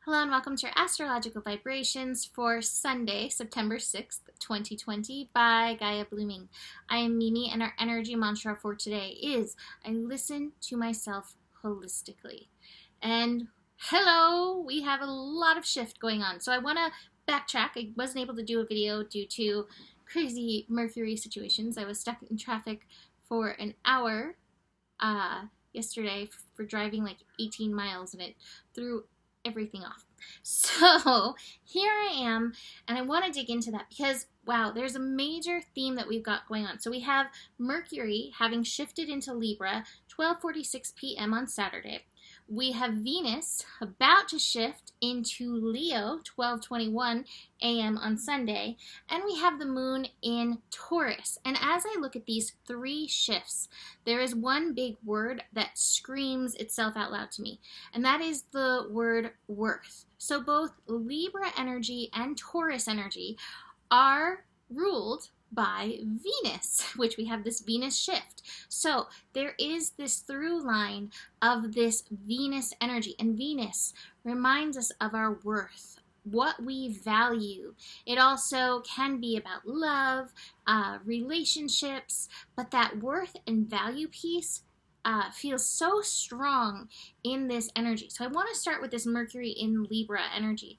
Hello and welcome to your astrological vibrations for Sunday, September 6th, 2020 by Gaia Blooming. I am Mimi and our energy mantra for today is I listen to myself holistically. And hello, we have a lot of shift going on. So I want to backtrack. I wasn't able to do a video due to crazy Mercury situations. I was stuck in traffic for an hour yesterday for driving like 18 miles and it threw everything off. So here I am, and I want to dig into that because, wow, there's a major theme that we've got going on. So we have Mercury having shifted into Libra, 12:46 p.m. on Saturday. We have Venus about to shift into Leo, 12:21 a.m. on Sunday, and we have the moon in Taurus. And as I look at these three shifts, there is one big word that screams itself out loud to me, and that is the word worth. So both Libra energy and Taurus energy are ruled by Venus, which we have this Venus shift. So there is this through line of this Venus energy, and Venus reminds us of our worth, what we value. It also can be about love, relationships, but that worth and value piece feels so strong in this energy. So I want to start with this Mercury in Libra energy.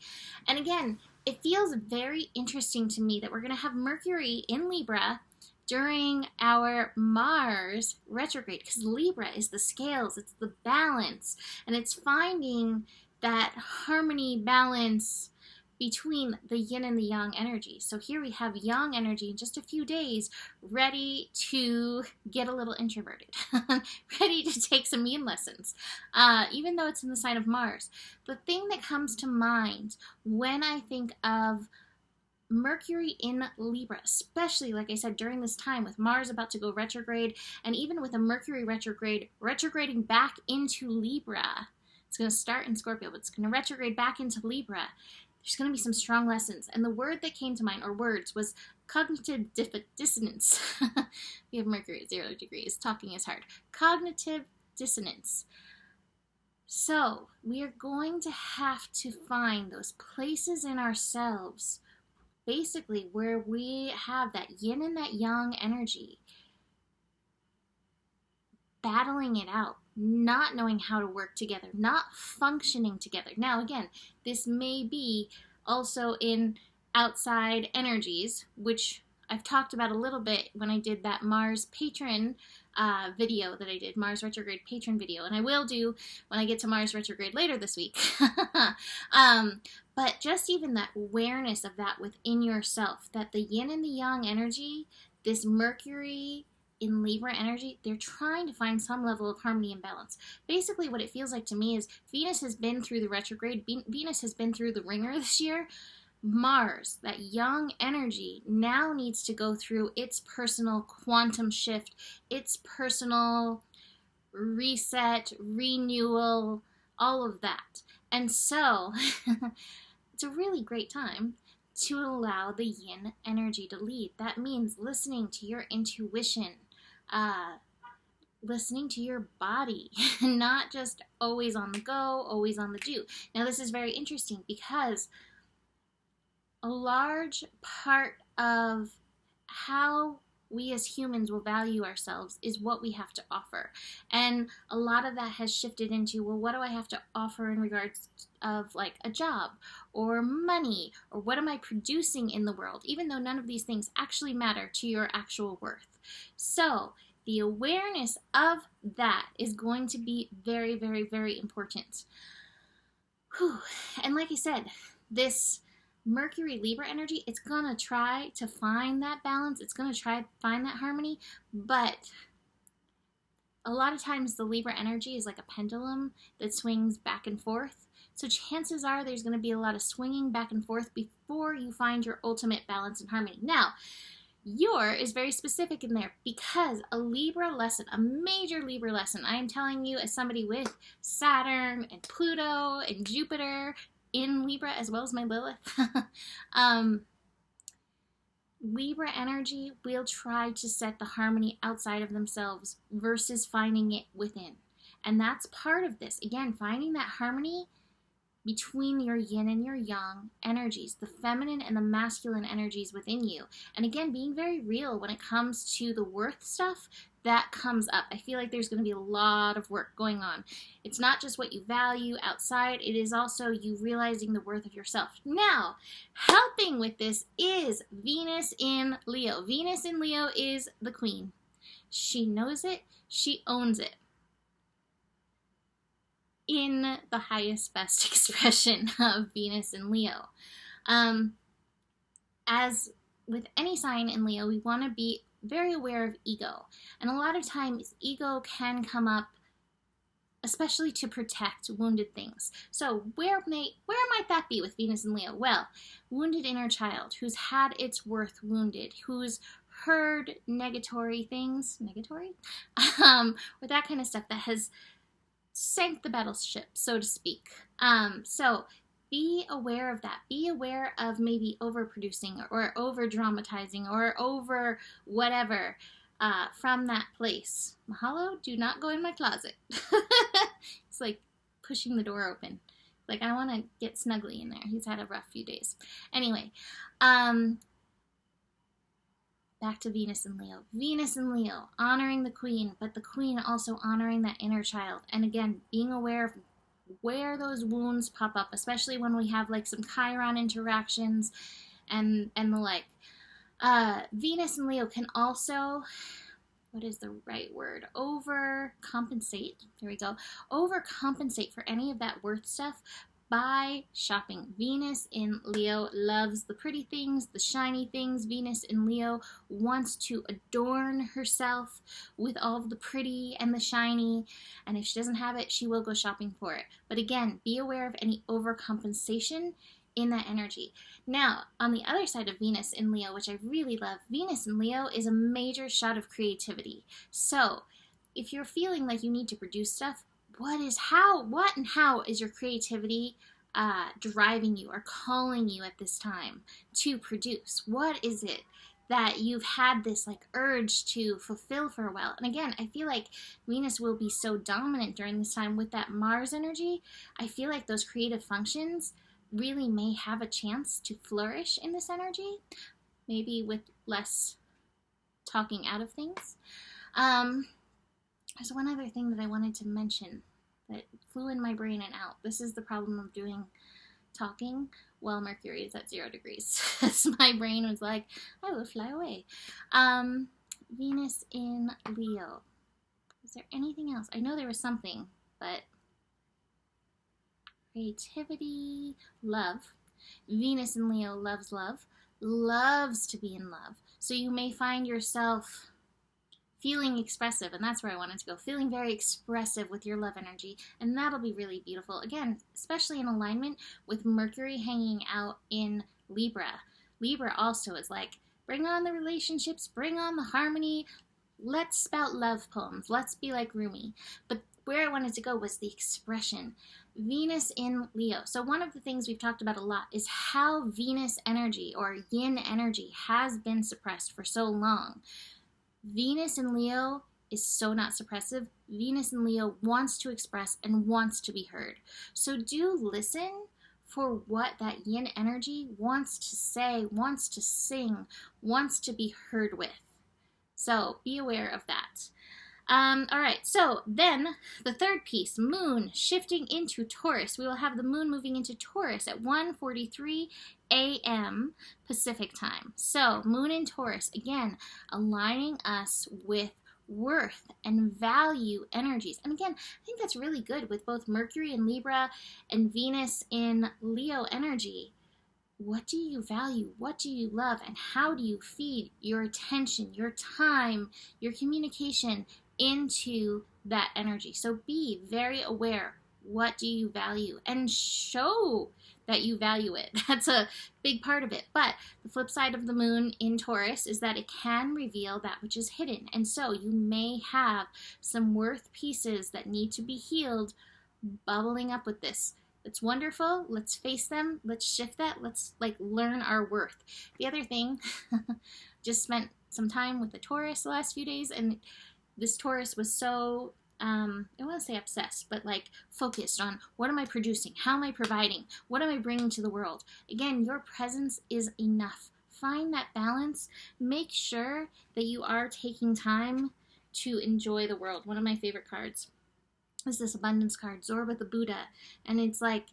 And again, it feels very interesting to me that we're going to have Mercury in Libra during our Mars retrograde, because Libra is the scales, it's the balance, and it's finding that harmony, balance between the yin and the yang energy. So here we have yang energy in just a few days, ready to get a little introverted, ready to take some yin lessons, even though it's in the sign of Mars. The thing that comes to mind when I think of Mercury in Libra, especially, like I said, during this time with Mars about to go retrograde, and even with a Mercury retrograding back into Libra. It's going to start in Scorpio, but it's going to retrograde back into Libra. There's going to be some strong lessons. And the word that came to mind, or words, was cognitive dissonance. We have Mercury at 0 degrees. Talking is hard. Cognitive dissonance. So we are going to have to find those places in ourselves, basically, where we have that yin and that yang energy, battling it out, not knowing how to work together, not functioning together. Now, again, this may be also in outside energies, which I've talked about a little bit when I did that Mars patron video that I did, Mars retrograde patron video, and I will do when I get to Mars retrograde later this week. But just even that awareness of that within yourself, that the yin and the yang energy, this Mercury in Libra energy, they're trying to find some level of harmony and balance. Basically, what it feels like to me is Venus has been through the retrograde. Venus has been through the ringer this year. Mars, that yang energy, now needs to go through its personal quantum shift, its personal reset, renewal, all of that. And so, it's a really great time to allow the yin energy to lead. That means listening to your intuition, listening to your body, not just always on the go, always on the do. Now, this is very interesting because a large part of how we as humans will value ourselves is what we have to offer. And a lot of that has shifted into, well, what do I have to offer in regards of like a job or money, or what am I producing in the world, even though none of these things actually matter to your actual worth. So the awareness of that is going to be very, very, very important. Whew. And like I said, this Mercury Libra energy, it's going to try to find that balance. It's going to try to find that harmony. But a lot of times the Libra energy is like a pendulum that swings back and forth. So chances are there's going to be a lot of swinging back and forth before you find your ultimate balance and harmony. Now, your is very specific in there because a Libra lesson, a major Libra lesson, I am telling you as somebody with Saturn and Pluto and Jupiter in Libra, as well as my Lilith, Libra energy will try to set the harmony outside of themselves versus finding it within. And that's part of this. Again, finding that harmony between your yin and your yang energies, the feminine and the masculine energies within you. And again, being very real when it comes to the worth stuff that comes up. I feel like there's going to be a lot of work going on. It's not just what you value outside, it is also you realizing the worth of yourself. Now, helping with this is Venus in Leo. Venus in Leo is the queen. She knows it, she owns it. In the highest, best expression of Venus in Leo. As with any sign in Leo, we want to be very aware of ego. And a lot of times, ego can come up, especially to protect wounded things. So where might that be with Venus and Leo? Well, wounded inner child who's had its worth wounded, who's heard negatory things, or that kind of stuff that has sank the battleship, so to speak. So be aware of that. Be aware of maybe overproducing or over dramatizing or over whatever from that place. Mahalo, do not go in my closet. It's like pushing the door open. Like, I want to get snuggly in there. He's had a rough few days. Anyway, back to Venus and Leo. Venus and Leo, honoring the queen, but the queen also honoring that inner child. And again, being aware of where those wounds pop up, especially when we have like some Chiron interactions and the like. Venus and Leo can also, what is the right word? Overcompensate. There we go. Overcompensate for any of that worth stuff by shopping. Venus in Leo loves the pretty things, the shiny things. Venus in Leo wants to adorn herself with all of the pretty and the shiny, and if she doesn't have it, she will go shopping for it. But again, be aware of any overcompensation in that energy. Now, on the other side of Venus in Leo, which I really love, Venus in Leo is a major shot of creativity. So if you're feeling like you need to produce stuff, what and how is your creativity driving you or calling you at this time to produce? What is it that you've had this like urge to fulfill for a while? And again, I feel like Venus will be so dominant during this time with that Mars energy. I feel like those creative functions really may have a chance to flourish in this energy, maybe with less talking out of things. There's one other thing that I wanted to mention that flew in my brain and out. This is the problem of talking while Mercury is at 0 degrees. My brain was like, I will fly away. Venus in Leo. Is there anything else? I know there was something, but creativity, love. Venus in Leo loves love, loves to be in love. So you may find yourself feeling expressive, and that's where I wanted to go. Feeling very expressive with your love energy, and that'll be really beautiful. Again, especially in alignment with Mercury hanging out in Libra. Libra also is like, bring on the relationships, bring on the harmony, let's spout love poems, let's be like Rumi. But where I wanted to go was the expression. Venus in Leo. So one of the things we've talked about a lot is how Venus energy or yin energy has been suppressed for so long. Venus in Leo is so not suppressive. Venus in Leo wants to express and wants to be heard. So do listen for what that yin energy wants to say, wants to sing, wants to be heard with. So be aware of that. All right, so then the third piece, moon shifting into Taurus. We will have the moon moving into Taurus at 1:43 a.m. Pacific time. So moon in Taurus, again, aligning us with worth and value energies. And again, I think that's really good with both Mercury in Libra and Venus in Leo energy. What do you value? What do you love? And how do you feed your attention, your time, your communication into that energy? So be very aware. What do you value? And show that you value it. That's a big part of it. But the flip side of the moon in Taurus is that it can reveal that which is hidden. And so you may have some worth pieces that need to be healed bubbling up with this. It's wonderful. Let's face them. Let's shift that. Let's learn our worth. The other thing, just spent some time with the Taurus the last few days, and this Taurus was so I want to say obsessed, but like focused on what am I producing? How am I providing? What am I bringing to the world? Again, your presence is enough. Find that balance. Make sure that you are taking time to enjoy the world. One of my favorite cards is this abundance card, Zorba the Buddha. And it's like,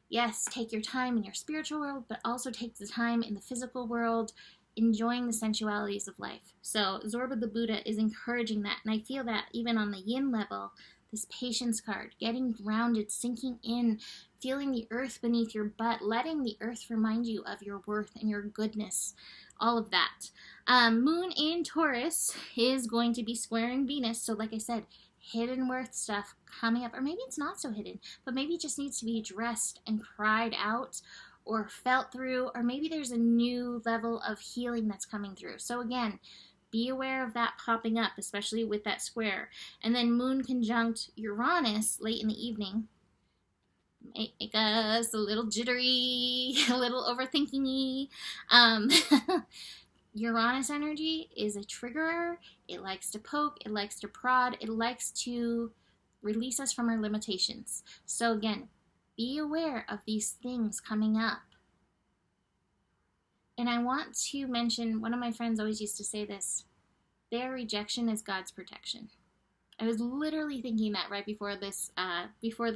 yes, take your time in your spiritual world, but also take the time in the physical world, enjoying the sensualities of life. So Zorba the Buddha is encouraging that. And I feel that even on the yin level, this patience card, getting grounded, sinking in, feeling the earth beneath your butt, letting the earth remind you of your worth and your goodness, all of that. Moon in Taurus is going to be squaring Venus. So like I said, hidden worth stuff coming up, or maybe it's not so hidden, but maybe it just needs to be addressed and cried out or felt through, or maybe there's a new level of healing that's coming through. So again, be aware of that popping up, especially with that square. And then Moon conjunct Uranus late in the evening make us a little jittery, a little overthinking-y. Uranus energy is a triggerer. It likes to poke, it likes to prod, it likes to release us from our limitations. So again, be aware of these things coming up. And I want to mention, one of my friends always used to say this, their rejection is God's protection. I was literally thinking that right before this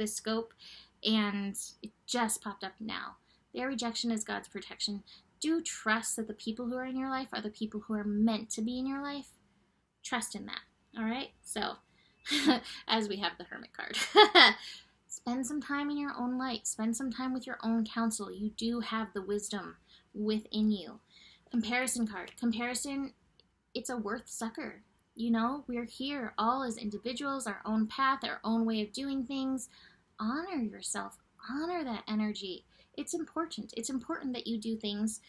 scope, and it just popped up now. Their rejection is God's protection. Do trust that the people who are in your life are the people who are meant to be in your life. Trust in that, all right? So, as we have the Hermit card. Spend some time in your own light. Spend some time with your own counsel. You do have the wisdom within you. Comparison card. Comparison, it's a worth sucker. You know, we're here all as individuals, our own path, our own way of doing things. Honor yourself. Honor that energy. It's important. It's important that you do things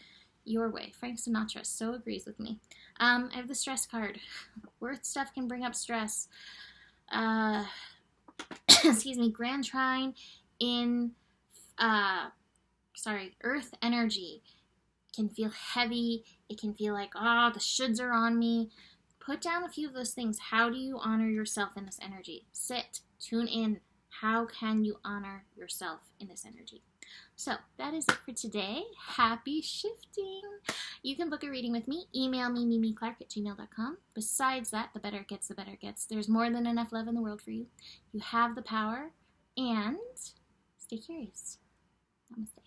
your way. Frank Sinatra so agrees with me. I have the stress card. Worth stuff can bring up stress. Excuse me, Grand Trine in, Earth energy can feel heavy. It can feel like, the shoulds are on me. Put down a few of those things. How do you honor yourself in this energy? Sit, tune in. How can you honor yourself in this energy? So that is it for today. Happy shifting. You can book a reading with me. Email me, mimiclark@gmail.com. Besides that, the better it gets, the better it gets. There's more than enough love in the world for you. You have the power, and stay curious. Namaste.